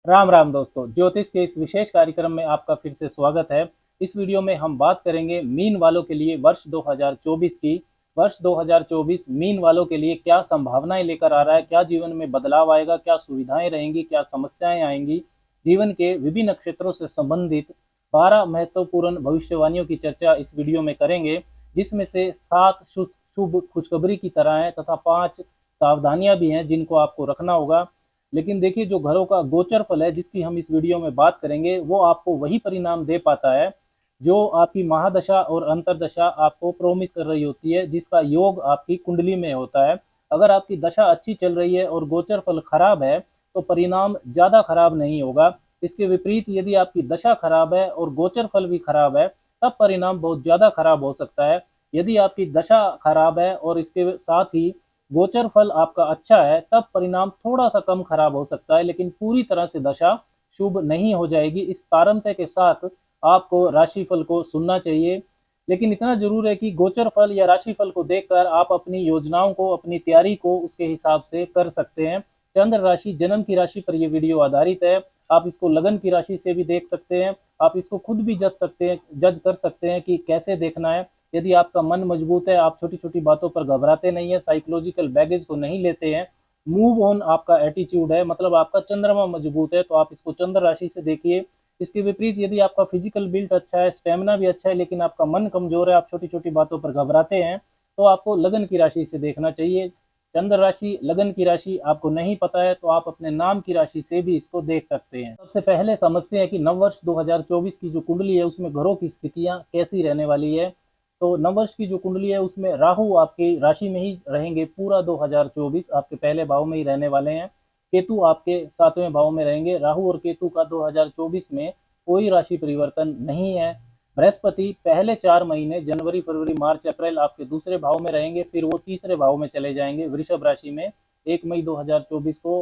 राम राम दोस्तों, ज्योतिष के इस विशेष कार्यक्रम में आपका फिर से स्वागत है। इस वीडियो में हम बात करेंगे मीन वालों के लिए वर्ष 2024 की। वर्ष 2024 मीन वालों के लिए क्या संभावनाएं लेकर आ रहा है, क्या जीवन में बदलाव आएगा, क्या सुविधाएं रहेंगी, क्या समस्याएं आएंगी। जीवन के विभिन्न क्षेत्रों से संबंधित 12 महत्वपूर्ण भविष्यवाणियों की चर्चा इस वीडियो में करेंगे, जिसमें से 7 शुभ खुशखबरी की तरह है तथा 5 सावधानियां भी हैं जिनको आपको रखना होगा। लेकिन देखिए, जो घरों का गोचर फल है जिसकी हम इस वीडियो में बात करेंगे, वो आपको वही परिणाम दे पाता है जो आपकी महादशा और अंतरदशा आपको प्रोमिस कर रही होती है, जिसका योग आपकी कुंडली में होता है। अगर आपकी दशा अच्छी चल रही है और गोचर फल खराब है तो परिणाम ज्यादा खराब नहीं होगा। इसके विपरीत यदि आपकी दशा खराब है और गोचर फल भी खराब है, तब परिणाम बहुत ज्यादा खराब हो सकता है। यदि आपकी दशा खराब है और इसके साथ ही गोचर फल आपका अच्छा है, तब परिणाम थोड़ा सा कम खराब हो सकता है, लेकिन पूरी तरह से दशा शुभ नहीं हो जाएगी। इस तारतम्य के साथ आपको राशिफल को सुनना चाहिए। लेकिन इतना जरूर है कि गोचर फल या राशिफल को देखकर आप अपनी योजनाओं को, अपनी तैयारी को उसके हिसाब से कर सकते हैं। चंद्र राशि, जन्म की राशि पर यह वीडियो आधारित है। आप इसको लगन की राशि से भी देख सकते हैं। आप इसको खुद भी जज कर सकते हैं कि कैसे देखना है। यदि आपका मन मजबूत है, आप छोटी छोटी बातों पर घबराते नहीं है, साइकोलॉजिकल बैगेज को नहीं लेते हैं, मूव ऑन आपका एटीट्यूड है, मतलब आपका चंद्रमा मजबूत है, तो आप इसको चंद्र राशि से देखिए। इसके विपरीत यदि आपका फिजिकल बिल्ट अच्छा है, स्टेमिना भी अच्छा है, लेकिन आपका मन कमजोर है, आप छोटी छोटी बातों पर घबराते हैं, तो आपको लगन की राशि से देखना चाहिए। चंद्र राशि, लगन की राशि आपको नहीं पता है तो आप अपने नाम की राशि से भी इसको देख सकते हैं। सबसे पहले समझते हैं कि नववर्ष 2024 की जो कुंडली है उसमें ग्रहों की स्थितियां कैसी रहने वाली है। तो नववर्ष की जो कुंडली है उसमें राहु आपकी राशि में ही रहेंगे पूरा 2024, आपके पहले भाव में ही रहने वाले हैं। केतु आपके 7वें भाव में रहेंगे। राहु और केतु का 2024 में कोई राशि परिवर्तन नहीं है। बृहस्पति पहले 4 महीने जनवरी, फरवरी, मार्च, अप्रैल आपके दूसरे भाव में रहेंगे, फिर वो तीसरे भाव में चले जाएंगे वृषभ राशि में। 1 मई 2024 को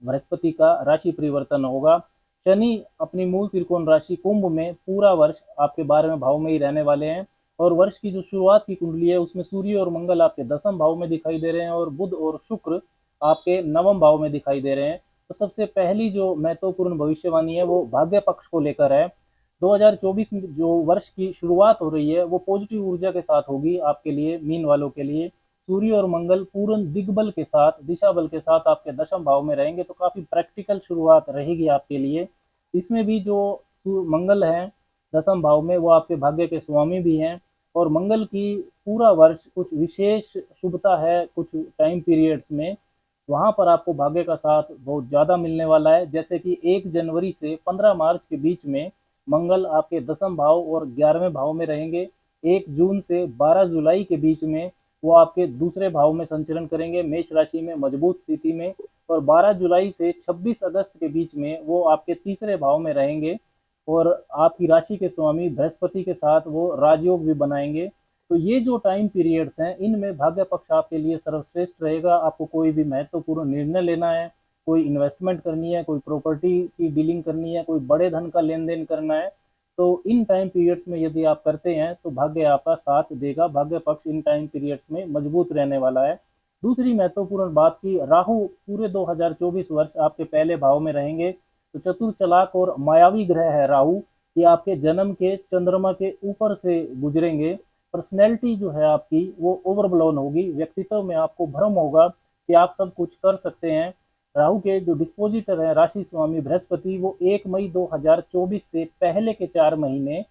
बृहस्पति का राशि परिवर्तन होगा। शनि अपनी मूल त्रिकोण राशि कुंभ में पूरा वर्ष आपके 12वें भाव में ही रहने वाले हैं। और वर्ष की जो शुरुआत की कुंडली है उसमें सूर्य और मंगल आपके 10वें भाव में दिखाई दे रहे हैं और बुध और शुक्र आपके 9वें भाव में दिखाई दे रहे हैं। तो सबसे पहली जो महत्वपूर्ण भविष्यवाणी है वो भाग्य पक्ष को लेकर है। 2024 में जो वर्ष की शुरुआत हो रही है वो पॉजिटिव ऊर्जा के साथ होगी आपके लिए, मीन वालों के लिए। सूर्य और मंगल पूर्ण दिग्बल के साथ, दिशा बल के साथ आपके 10वें भाव में रहेंगे, तो काफी प्रैक्टिकल शुरुआत रहेगी आपके लिए। इसमें भी जो मंगल है 10वें भाव में, वो आपके भाग्य के स्वामी भी हैं। और मंगल की पूरा वर्ष कुछ विशेष शुभता है कुछ टाइम पीरियड्स में, वहां पर आपको भाग्य का साथ बहुत ज्यादा मिलने वाला है। जैसे कि 1 जनवरी से 15 मार्च के बीच में मंगल आपके 10वें भाव और 11वें भाव में रहेंगे। 1 जून से 12 जुलाई के बीच में वो आपके दूसरे भाव में संचरण करेंगे, मेष राशि में मजबूत स्थिति में। और 12 जुलाई से 26 अगस्त के बीच में वो आपके तीसरे भाव में रहेंगे और आपकी राशि के स्वामी बृहस्पति के साथ वो राजयोग भी बनाएंगे। तो ये जो टाइम पीरियड्स हैं इनमें भाग्य पक्ष आपके लिए सर्वश्रेष्ठ रहेगा। आपको कोई भी महत्वपूर्ण निर्णय लेना है, कोई इन्वेस्टमेंट करनी है, कोई प्रॉपर्टी की डीलिंग करनी है, कोई बड़े धन का लेन देन करना है, तो इन टाइम पीरियड्स में यदि आप करते हैं तो भाग्य आपका साथ देगा। भाग्य पक्ष इन टाइम पीरियड्स में मजबूत रहने वाला है। दूसरी महत्वपूर्ण बात की, राहु पूरे 2024 वर्ष आपके पहले भाव में रहेंगे। तो चतुर चालाक और मायावी ग्रह है राहु, ये आपके जन्म के चंद्रमा के ऊपर से गुजरेंगे। पर्सनैलिटी जो है आपकी वो ओवरब्लोन होगी, व्यक्तित्व में आपको भ्रम होगा कि आप सब कुछ कर सकते हैं। राहु के जो डिस्पोजिटर है राशि स्वामी बृहस्पति, वो 1 मई 2024 से पहले के 4 महीने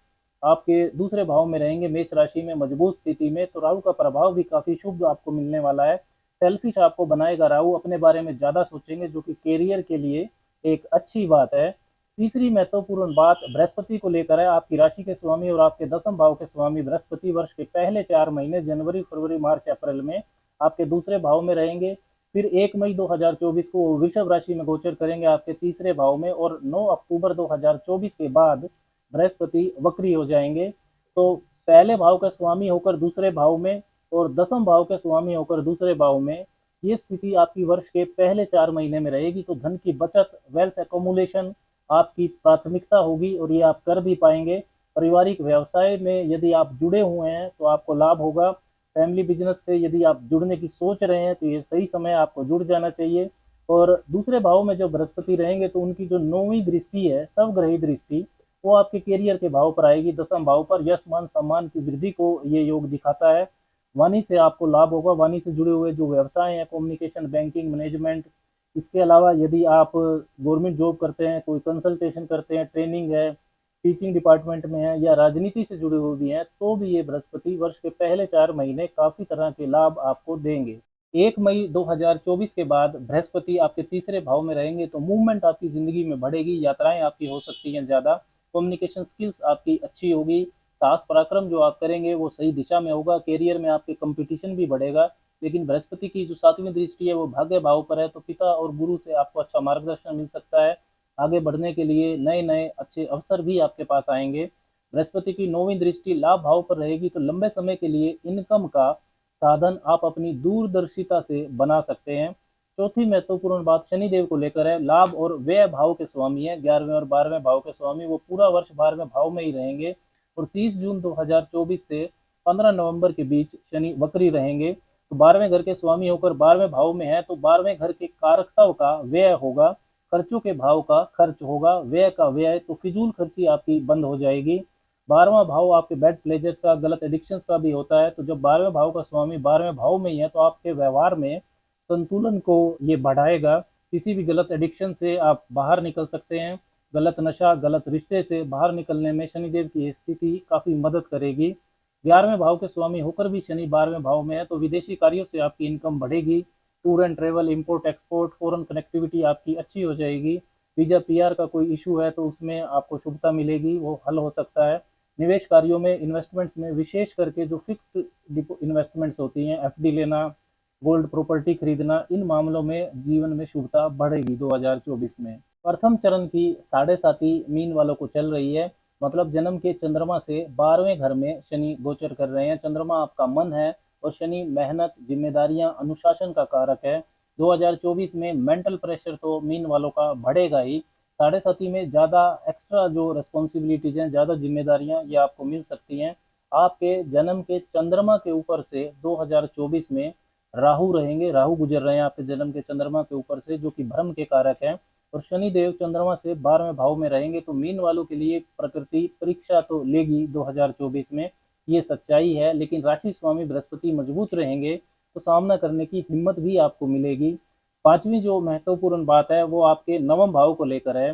आपके दूसरे भाव में रहेंगे, मेष राशि में मजबूत स्थिति में। तो राहु का प्रभाव भी काफी शुभ आपको मिलने वाला है। सेल्फिश आपको बनाएगा राहु, अपने बारे में ज्यादा सोचेंगे, जो कि कैरियर के लिए एक अच्छी बात है। तीसरी महत्वपूर्ण बात बृहस्पति को लेकर है। आपकी राशि के स्वामी और आपके 10वें भाव के स्वामी बृहस्पति वर्ष के पहले 4 महीने जनवरी, फरवरी, मार्च, अप्रैल में आपके दूसरे भाव में रहेंगे। फिर 1 मई 2024 को वृषभ राशि में गोचर करेंगे आपके तीसरे भाव में, और 9 अक्टूबर 2024 के बाद बृहस्पति वक्री हो जाएंगे। तो पहले भाव का स्वामी होकर दूसरे भाव में और 10वें भाव के स्वामी होकर दूसरे भाव में, ये स्थिति आपकी वर्ष के पहले 4 महीने में रहेगी। तो धन की बचत, वेल्थ एकोमुलेशन आपकी प्राथमिकता होगी और ये आप कर भी पाएंगे। पारिवारिक व्यवसाय में यदि आप जुड़े हुए हैं तो आपको लाभ होगा। फैमिली बिजनेस से यदि आप जुड़ने की सोच रहे हैं तो ये सही समय आपको जुड़ जाना चाहिए। और दूसरे भाव में जब बृहस्पति रहेंगे तो उनकी जो 9वीं दृष्टि है, सर्वग्रही दृष्टि, वो आपके कैरियर के भाव पर आएगी, 10वें भाव पर। यश मान सम्मान की वृद्धि को ये योग दिखाता है। वाणी से आपको लाभ होगा। वाणी से जुड़े हुए जो व्यवसाय हैं, कम्युनिकेशन, बैंकिंग, मैनेजमेंट, इसके अलावा यदि आप गवर्नमेंट जॉब करते हैं, कोई कंसल्टेशन करते हैं, ट्रेनिंग है, टीचिंग डिपार्टमेंट में है, या राजनीति से जुड़े हुए भी हैं, तो भी ये बृहस्पति वर्ष के पहले 4 महीने काफी तरह के लाभ आपको देंगे। 1 मई 2024 के बाद बृहस्पति आपके तीसरे भाव में रहेंगे तो मूवमेंट आपकी जिंदगी में बढ़ेगी, यात्राएं आपकी हो सकती हैं ज्यादा, कम्युनिकेशन स्किल्स आपकी अच्छी होगी, साहस पराक्रम जो आप करेंगे वो सही दिशा में होगा, कैरियर में आपके कंपटीशन भी बढ़ेगा। लेकिन बृहस्पति की जो 7वीं दृष्टि है वो भाग्य भाव पर है, तो पिता और गुरु से आपको अच्छा मार्गदर्शन मिल सकता है। आगे बढ़ने के लिए नए नए अच्छे अवसर भी आपके पास आएंगे। बृहस्पति की 9वीं दृष्टि लाभ भाव पर रहेगी तो लंबे समय के लिए इनकम का साधन आप अपनी दूरदर्शिता से बना सकते हैं। चौथी महत्वपूर्ण बात शनिदेव को लेकर है। लाभ और व्यय भाव के स्वामी है, 11वें और 12वें भाव के स्वामी, वो पूरा वर्ष 12वें भाव में ही रहेंगे और 30 जून 2024 से 15 नवंबर के बीच शनि वक्री रहेंगे। तो 12वें घर के स्वामी होकर 12वें भाव में है तो 12वें घर के कारकताओं का व्यय होगा, खर्चों के भाव का खर्च होगा, व्यय का व्यय, तो फिजूल खर्ची आपकी बंद हो जाएगी। 12वां भाव आपके बैड प्लेजर्स का, गलत एडिक्शंस का भी होता है, तो जब 12वें भाव का स्वामी 12वें भाव में ही है तो आपके व्यवहार में संतुलन को ये बढ़ाएगा। किसी भी गलत एडिक्शन से आप बाहर निकल सकते हैं। गलत नशा, गलत रिश्ते से बाहर निकलने में शनिदेव की स्थिति काफी मदद करेगी। 11वें भाव के स्वामी होकर भी शनि 12वें भाव में है तो विदेशी कार्यों से आपकी इनकम बढ़ेगी। Tour and travel, import export, foreign connectivity आपकी अच्छी हो जाएगी। वीजा पीआर का कोई इशू है तो उसमें आपको शुभता मिलेगी, वो हल हो सकता है। निवेश कार्यों में, इन्वेस्टमेंट्स में, विशेष करके जो फिक्स्ड इन्वेस्टमेंट्स होती हैं, एफडी लेना, गोल्ड प्रॉपर्टी खरीदना, इन मामलों में जीवन में शुभता बढ़ेगी 2024 में। प्रथम चरण की 7.5 मीन वालों को चल रही है, मतलब जन्म के चंद्रमा से 12वें घर में शनि गोचर कर रहे हैं। चंद्रमा आपका मन है और शनि मेहनत, जिम्मेदारियां, अनुशासन का कारक है। 2024 में मेंटल प्रेशर तो मीन वालों का बढ़ेगा ही, 7.5 में ज़्यादा एक्स्ट्रा जो रिस्पॉन्सिबिलिटीज हैं, ज़्यादा जिम्मेदारियां ये आपको मिल सकती हैं। आपके जन्म के चंद्रमा के ऊपर से 2024 में राहु रहेंगे, राहु गुजर रहे हैं आपके जन्म के चंद्रमा के ऊपर से, जो कि भ्रम के कारक है। और शनि देव चंद्रमा से 12वें भाव में रहेंगे तो मीन वालों के लिए प्रकृति परीक्षा तो लेगी 2024 में, ये सच्चाई है। लेकिन राशि स्वामी बृहस्पति मजबूत रहेंगे तो सामना करने की हिम्मत भी आपको मिलेगी। पांचवी जो महत्वपूर्ण बात है वो आपके नवम भाव को लेकर है।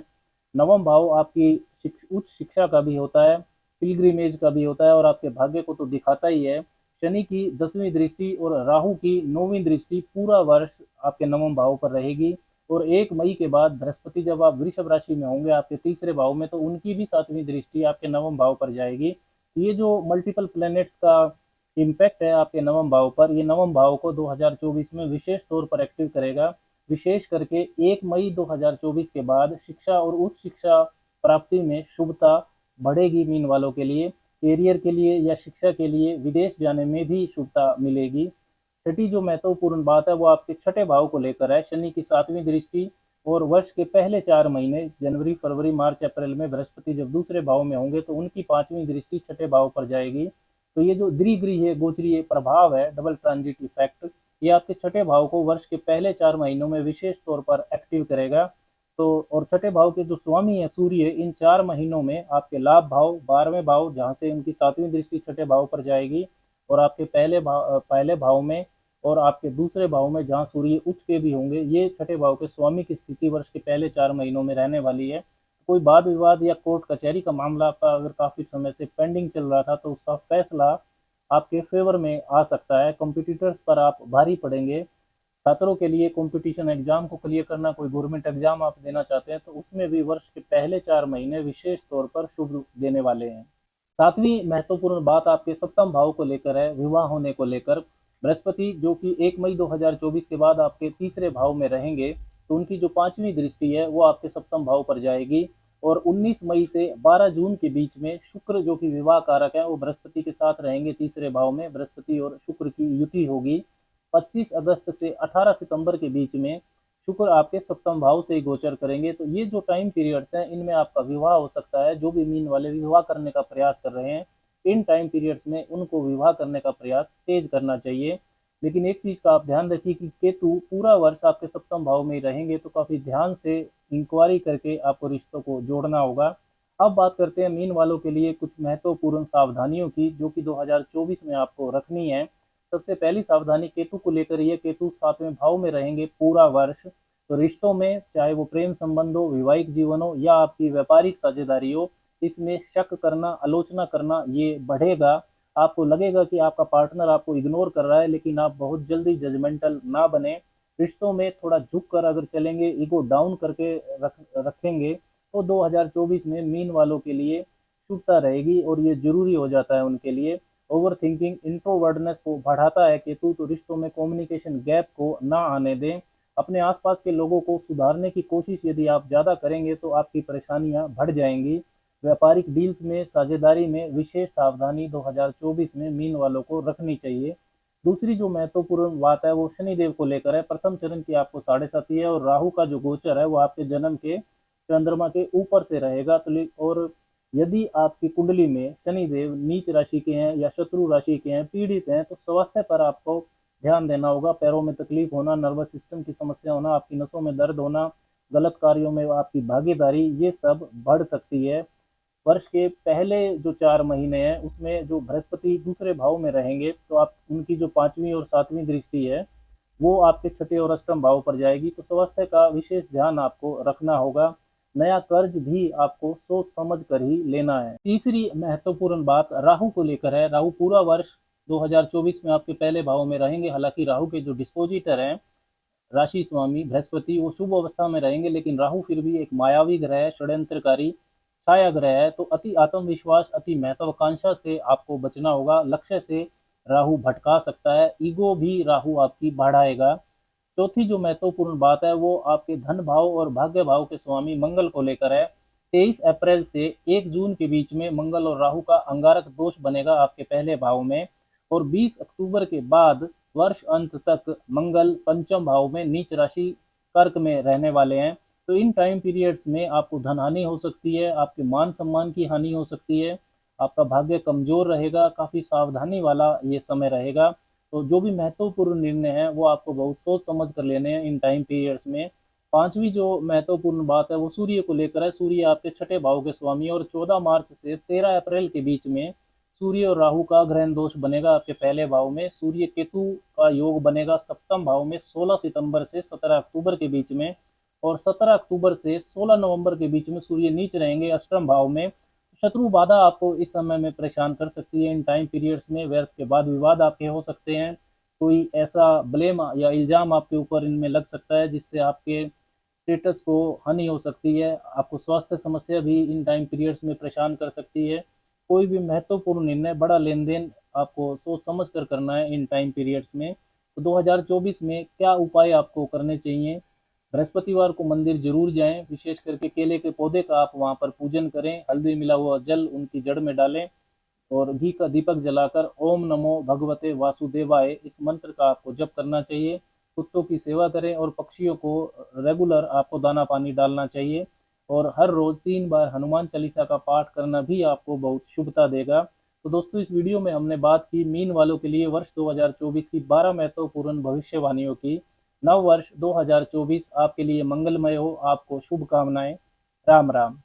नवम भाव आपकी उच्च शिक्षा का भी होता है, पिलग्रिमेज का भी होता है और आपके भाग्य को तो दिखाता ही है। शनि की 10वीं दृष्टि और राहु की 9वीं दृष्टि पूरा वर्ष आपके नवम भाव पर रहेगी। और 1 मई के बाद बृहस्पति जब आप वृषभ राशि में होंगे आपके तीसरे भाव में, तो उनकी भी 7वीं दृष्टि आपके नवम भाव पर जाएगी। ये जो मल्टीपल प्लैनेट्स का इम्पैक्ट है आपके नवम भाव पर, ये नवम भाव को 2024 में विशेष तौर पर एक्टिव करेगा। विशेष करके 1 मई 2024 के बाद शिक्षा और उच्च शिक्षा प्राप्ति में शुभता बढ़ेगी मीन वालों के लिए। कैरियर के लिए या शिक्षा के लिए विदेश जाने में भी शुभता मिलेगी। छठी जो महत्वपूर्ण बात है वो आपके छठे भाव को लेकर है। शनि की 7वीं दृष्टि और वर्ष के पहले 4 महीने जनवरी, फरवरी, मार्च, अप्रैल में बृहस्पति जब दूसरे भाव में होंगे तो उनकी 5वीं दृष्टि छठे भाव पर जाएगी। तो ये जो द्विगृह गोचरीय प्रभाव है, डबल ट्रांजिट इफेक्ट, ये आपके छठे भाव को वर्ष के पहले 4 महीनों में विशेष तौर पर एक्टिव करेगा। तो और छठे भाव के जो स्वामी है सूर्य, इन 4 महीनों में आपके लाभ भाव, 12वें भाव जहाँ से उनकी 7वीं दृष्टि छठे भाव पर जाएगी, और आपके पहले भाव में और आपके दूसरे भाव में जहाँ सूर्य उच्च के भी होंगे, ये छठे भाव के स्वामी की स्थिति वर्ष के पहले 4 महीनों में रहने वाली है। कोई वाद विवाद या कोर्ट कचहरी का मामला आपका अगर काफी समय से पेंडिंग चल रहा था तो उसका फैसला आपके फेवर में आ सकता है। कॉम्पिटिटर्स पर आप भारी पड़ेंगे। छात्रों के लिए कंपटीशन एग्जाम को क्लियर करना, कोई गवर्नमेंट एग्जाम आप देना चाहते हैं तो उसमें भी वर्ष के पहले 4 महीने विशेष तौर पर शुभ देने वाले हैं। 7वीं महत्वपूर्ण बात आपके सप्तम भाव को लेकर है, विवाह होने को लेकर। बृहस्पति जो कि 1 मई 2024 के बाद आपके तीसरे भाव में रहेंगे तो उनकी जो 5वीं दृष्टि है वो आपके सप्तम भाव पर जाएगी। और 19 मई से 12 जून के बीच में शुक्र जो कि विवाह कारक है वो बृहस्पति के साथ रहेंगे तीसरे भाव में। बृहस्पति और शुक्र की युति होगी। 25 अगस्त से 18 सितंबर के बीच में शुक्र आपके सप्तम भाव से गोचर करेंगे। तो ये जो टाइम पीरियड्स हैं इनमें आपका विवाह हो सकता है। जो भी मीन वाले विवाह करने का प्रयास कर रहे हैं इन टाइम पीरियड्स में उनको विवाह करने का प्रयास तेज करना चाहिए। लेकिन एक चीज़ का आप ध्यान रखिए कि केतु पूरा वर्ष आपके सप्तम भाव में ही रहेंगे, तो काफ़ी ध्यान से इंक्वायरी करके आपको रिश्तों को जोड़ना होगा। अब बात करते हैं मीन वालों के लिए कुछ महत्वपूर्ण सावधानियों की, जो कि 2024 में आपको रखनी है। सबसे पहली सावधानी केतु को लेकर ये, केतु सातवें भाव में रहेंगे पूरा वर्ष, तो रिश्तों में चाहे वो प्रेम संबंध हो, वैवाहिक जीवन हो या आपकी व्यापारिक साझेदारी हो, इसमें शक करना, आलोचना करना ये बढ़ेगा। आपको लगेगा कि आपका पार्टनर आपको इग्नोर कर रहा है, लेकिन आप बहुत जल्दी जजमेंटल ना बने। रिश्तों में थोड़ा झुक कर अगर चलेंगे, ईगो डाउन करके रखेंगे, तो 2024 में मीन वालों के लिए शुभता रहेगी और ये जरूरी हो जाता है उनके लिए। ओवर थिंकिंग, इंट्रोवर्डनेस को बढ़ाता है केतु, तो रिश्तों में कम्युनिकेशन गैप को ना आने दें। अपने आसपास के लोगों को सुधारने की कोशिश यदि आप ज़्यादा करेंगे तो आपकी परेशानियां बढ़ जाएंगी। व्यापारिक डील्स में साझेदारी में विशेष सावधानी 2024 में मीन वालों को रखनी चाहिए। दूसरी जो महत्वपूर्ण बात है वो शनिदेव को लेकर है। प्रथम चरण की आपको साढ़े साथी है और राहु का जो गोचर है वो आपके जन्म के चंद्रमा के ऊपर से रहेगा। तो और यदि आपकी कुंडली में शनिदेव नीच राशि के हैं या शत्रु राशि के हैं, पीड़ित हैं, तो स्वास्थ्य पर आपको ध्यान देना होगा। पैरों में तकलीफ होना, नर्वस सिस्टम की समस्या होना, आपकी नसों में दर्द होना, गलत कार्यों में आपकी भागीदारी, ये सब बढ़ सकती है। वर्ष के पहले जो 4 महीने हैं उसमें जो बृहस्पति दूसरे भाव में रहेंगे, तो आप उनकी जो पांचवी और सातवीं दृष्टि है वो आपके छठे और अष्टम भाव पर जाएगी, तो स्वास्थ्य का विशेष ध्यान आपको रखना होगा। नया कर्ज भी आपको सोच समझ कर ही लेना है। तीसरी महत्वपूर्ण बात राहु को लेकर है। राहु पूरा वर्ष 2024 में आपके पहले भाव में रहेंगे। हालांकि राहु के जो डिस्पोजिटर हैं, राशि स्वामी बृहस्पति, वो शुभ अवस्था में रहेंगे, लेकिन राहु फिर भी एक मायावी ग्रह है, षड्यंत्रकारी छाया ग्रह है। तो अति आत्मविश्वास, अति महत्वाकांक्षा से आपको बचना होगा। लक्ष्य से राहु भटका सकता है, ईगो भी राहु आपकी बढ़ाएगा। चौथी जो महत्वपूर्ण बात है वो आपके धन भाव और भाग्य भाव के स्वामी मंगल को लेकर है। 23 अप्रैल से 1 जून के बीच में मंगल और राहु का अंगारक दोष बनेगा आपके पहले भाव में, और 20 अक्टूबर के बाद वर्ष अंत तक मंगल पंचम भाव में नीच राशि कर्क में रहने वाले हैं। तो इन टाइम पीरियड्स में आपको धन हानि हो सकती है, आपके मान सम्मान की हानि हो सकती है, आपका भाग्य कमजोर रहेगा, काफी सावधानी वाला ये समय रहेगा। तो जो भी महत्वपूर्ण निर्णय है वो आपको बहुत सोच समझ कर लेने हैं इन टाइम पीरियड्स में। पांचवी जो महत्वपूर्ण बात है वो सूर्य को लेकर है। सूर्य आपके छठे भाव के स्वामी, और 14 मार्च से 13 अप्रैल के बीच में सूर्य और राहु का ग्रहण दोष बनेगा आपके पहले भाव में। सूर्य केतु का योग बनेगा सप्तम भाव में 16 सितंबर से 17 अक्टूबर के बीच में, और 17 अक्टूबर से 16 नवंबर के बीच में सूर्य नीच रहेंगे अष्टम भाव में। शत्रु बाधा आपको इस समय में परेशान कर सकती है। इन टाइम पीरियड्स में व्यर्थ के बाद विवाद आपके हो सकते हैं, कोई ऐसा ब्लेम या इल्जाम आपके ऊपर इनमें लग सकता है जिससे आपके स्टेटस को हानि हो सकती है। आपको स्वास्थ्य समस्या भी इन टाइम पीरियड्स में परेशान कर सकती है। कोई भी महत्वपूर्ण निर्णय, बड़ा लेन देन आपको सोच समझ कर करना है इन टाइम पीरियड्स में। तो 2024 में क्या उपाय आपको करने चाहिए? बृहस्पतिवार को मंदिर जरूर जाएं, विशेष करके केले के पौधे का आप वहां पर पूजन करें, हल्दी मिला हुआ जल उनकी जड़ में डालें और घी का दीपक जलाकर ओम नमो भगवते वासुदेवाय इस मंत्र का आपको जप करना चाहिए। कुत्तों की सेवा करें और पक्षियों को रेगुलर आपको दाना पानी डालना चाहिए, और हर रोज 3 बार हनुमान चालीसा का पाठ करना भी आपको बहुत शुभता देगा। तो दोस्तों, इस वीडियो में हमने बात की मीन वालों के लिए वर्ष 2024 की 12 महत्वपूर्ण भविष्यवाणियों की। नव वर्ष 2024 आपके लिए मंगलमय हो, आपको शुभकामनाएं। राम राम।